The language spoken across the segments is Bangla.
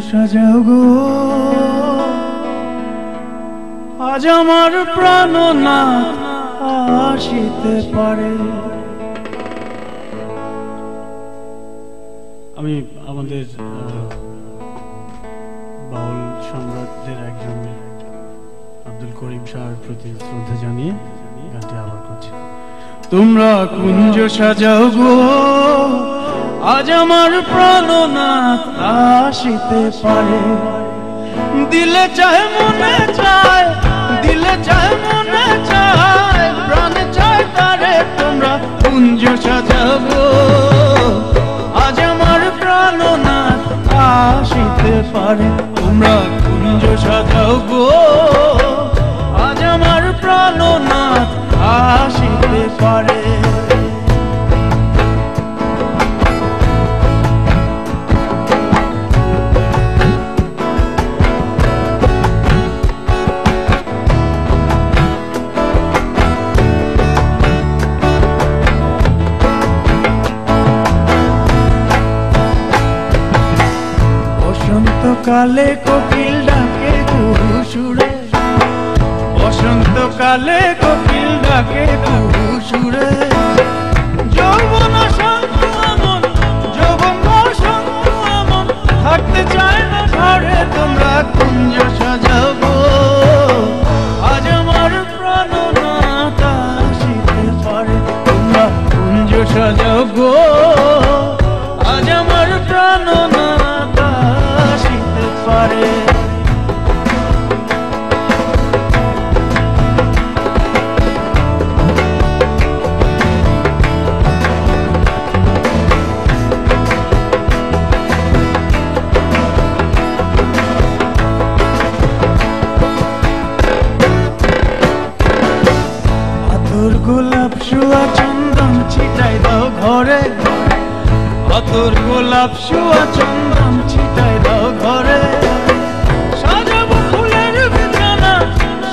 সাজাও গো আজ আমার প্রাণনাথ আসিতে পারে। আমি আমাদের বাউল সম্রাটদের একজন আব্দুল করিম শাহর প্রতি শ্রদ্ধা জানিয়ে গানটি আবার করছি। তোমরা কুঞ্জ সাজাও গো আজ আমার প্রাণনাথ আসিতে পারে। দিলে চায় মনে চায়, দিলে চায় মনে চায়, প্রাণে চায় তারে। তোমরা কুঞ্জ সাজাও গো আজ আমার প্রাণনাথ আসিতে পারে। তোমরা কুঞ্জ সাজাও গো আজ আমার প্রাণনাথ আসিতে পারে। বসন্তকালে কোকিল ডাকে কুহু সুরে, বসন্তকালে কোকিল ডাকে কুহু সুরে। যৌবন শান্ত আমন, যৌবন শান্ত আমন, থাকতে চায় না ঘরে। তোমরা কুঞ্জ সাজাও গো আজ আমার প্রাণনাথ আসিতে পারে। তোমরা কুঞ্জ সাজাও গো আজ আমার প্রাণনাথ আসিতে পারে। আতর গোলাপ শুয়া চন্দন ছিটাই দাও ঘরে, আতর গোলাপ শুয়া চন্দন ছিটাই দাও ঘরে। সাজাবো ফুলের বিছানা,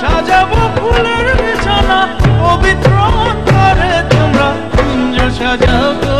সাজাবো ফুলের বিছানা, পবিত্র করে। তোমরা কুঞ্জ সাজাও গো